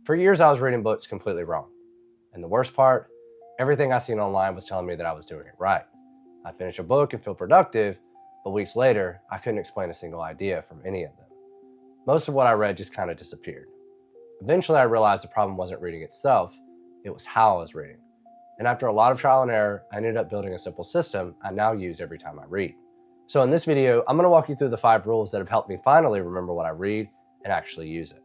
For years, I was reading books completely wrong. And the worst part, everything I seen online was telling me that I was doing it right. I'd finish a book and feel productive, but weeks later, I couldn't explain a single idea from any of them. Most of what I read just kind of disappeared. Eventually, I realized the problem wasn't reading itself, it was how I was reading. And after a lot of trial and error, I ended up building a simple system I now use every time I read. So in this video, I'm going to walk you through the 5 rules that have helped me finally remember what I read and actually use it.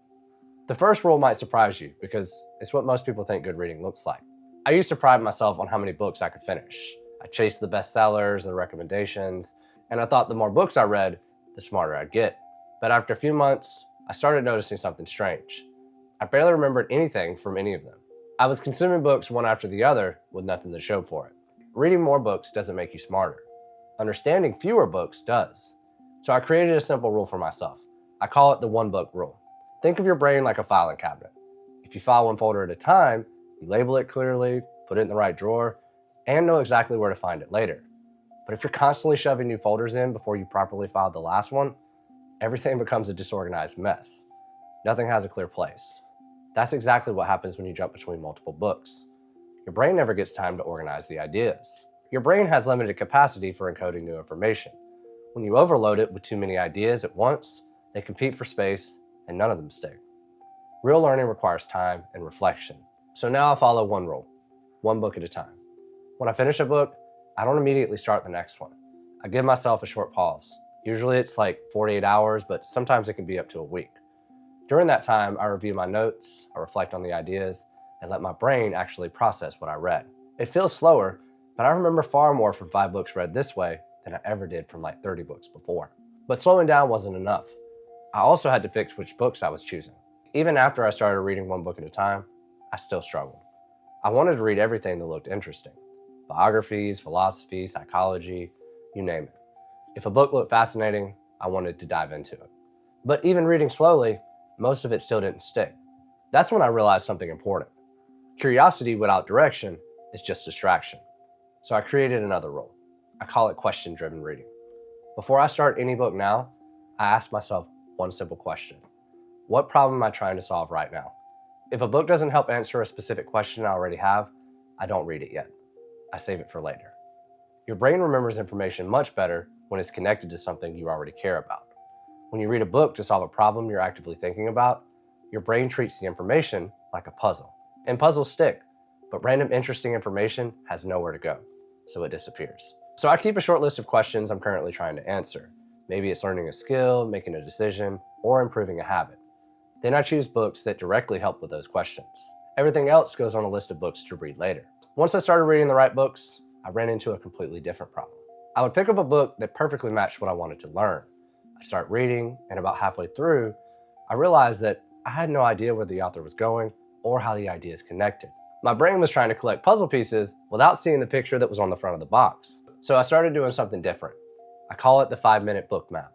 The first rule might surprise you because it's what most people think good reading looks like. I used to pride myself on how many books I could finish. I chased the bestsellers, the recommendations, and I thought the more books I read, the smarter I'd get. But after a few months, I started noticing something strange. I barely remembered anything from any of them. I was consuming books one after the other with nothing to show for it. Reading more books doesn't make you smarter. Understanding fewer books does. So I created a simple rule for myself. I call it the 1 book rule. Think of your brain like a filing cabinet. If you file one folder at a time, you label it clearly, put it in the right drawer, and know exactly where to find it later. But if you're constantly shoving new folders in before you properly filed the last one, everything becomes a disorganized mess. Nothing has a clear place. That's exactly what happens when you jump between multiple books. Your brain never gets time to organize the ideas. Your brain has limited capacity for encoding new information. When you overload it with too many ideas at once, they compete for space and none of them stick. Real learning requires time and reflection. So now I follow 1 rule, 1 book at a time. When I finish a book, I don't immediately start the next one. I give myself a short pause. Usually it's like 48 hours, but sometimes it can be up to a week. During that time, I review my notes, I reflect on the ideas, and let my brain actually process what I read. It feels slower, but I remember far more from 5 books read this way than I ever did from like 30 books before. But slowing down wasn't enough. I also had to fix which books I was choosing. Even after I started reading 1 book at a time, I still struggled. I wanted to read everything that looked interesting. Biographies, philosophy, psychology, you name it. If a book looked fascinating, I wanted to dive into it. But even reading slowly, most of it still didn't stick. That's when I realized something important. Curiosity without direction is just distraction. So I created another rule. I call it question-driven reading. Before I start any book now, I ask myself 1 simple question. What problem am I trying to solve right now? If a book doesn't help answer a specific question I already have, I don't read it yet. I save it for later. Your brain remembers information much better when it's connected to something you already care about. When you read a book to solve a problem you're actively thinking about, your brain treats the information like a puzzle. And puzzles stick, but random interesting information has nowhere to go, so it disappears. So I keep a short list of questions I'm currently trying to answer. Maybe it's learning a skill, making a decision, or improving a habit. Then I choose books that directly help with those questions. Everything else goes on a list of books to read later. Once I started reading the right books, I ran into a completely different problem. I would pick up a book that perfectly matched what I wanted to learn. I'd start reading, and about halfway through, I realized that I had no idea where the author was going or how the ideas connected. My brain was trying to collect puzzle pieces without seeing the picture that was on the front of the box. So I started doing something different. I call it the 5-minute book map.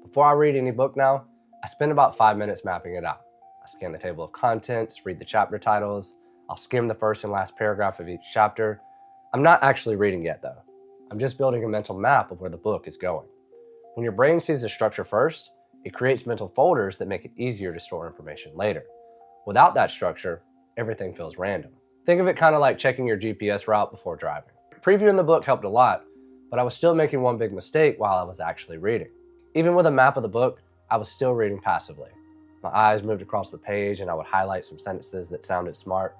Before I read any book now, I spend about 5 minutes mapping it out. I scan the table of contents, read the chapter titles, I'll skim the first and last paragraph of each chapter. I'm not actually reading yet though. I'm just building a mental map of where the book is going. When your brain sees the structure first, it creates mental folders that make it easier to store information later. Without that structure, everything feels random. Think of it kind of like checking your GPS route before driving. Previewing the book helped a lot, but I was still making one big mistake while I was actually reading. Even with a map of the book, I was still reading passively. My eyes moved across the page and I would highlight some sentences that sounded smart,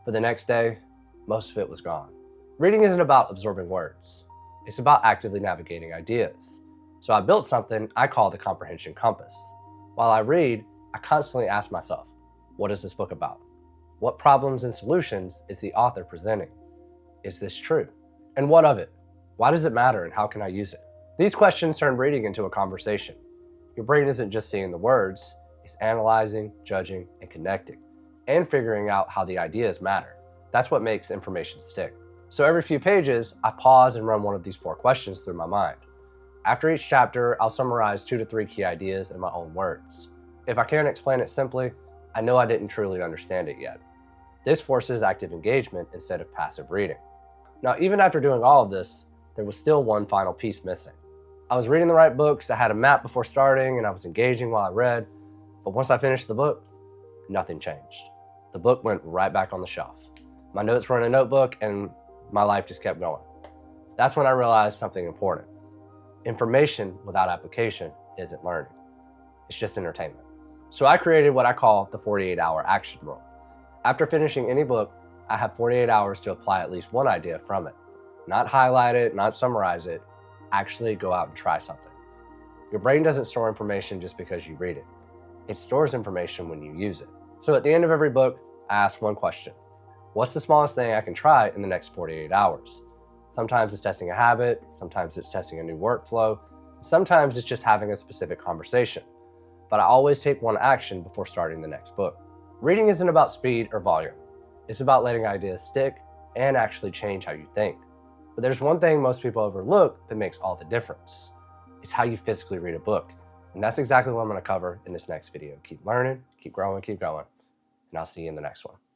but the next day, most of it was gone. Reading isn't about absorbing words. It's about actively navigating ideas. So I built something I call the comprehension compass. While I read, I constantly ask myself, what is this book about? What problems and solutions is the author presenting? Is this true? And what of it? Why does it matter and how can I use it? These questions turn reading into a conversation. Your brain isn't just seeing the words, it's analyzing, judging, and connecting, and figuring out how the ideas matter. That's what makes information stick. So every few pages, I pause and run one of these 4 questions through my mind. After each chapter, I'll summarize 2 to 3 key ideas in my own words. If I can't explain it simply, I know I didn't truly understand it yet. This forces active engagement instead of passive reading. Now, even after doing all of this, there was still one final piece missing. I was reading the right books, I had a map before starting, and I was engaging while I read, but once I finished the book, nothing changed. the book went right back on the shelf. My notes were in a notebook and my life just kept going. That's when I realized something important. Information without application isn't learning. It's just entertainment. So I created what I call the 48-hour action rule. After finishing any book, I have 48 hours to apply at least one idea from it. Not highlight it, not summarize it, actually go out and try something. Your brain doesn't store information just because you read it. It stores information when you use it. So at the end of every book, I ask one question. What's the smallest thing I can try in the next 48 hours? Sometimes it's testing a habit, sometimes it's testing a new workflow, sometimes it's just having a specific conversation. But I always take one action before starting the next book. Reading isn't about speed or volume. It's about letting ideas stick and actually change how you think. But there's one thing most people overlook that makes all the difference. It's how you physically read a book. And that's exactly what I'm going to cover in this next video. Keep learning, keep growing, keep going. And I'll see you in the next one.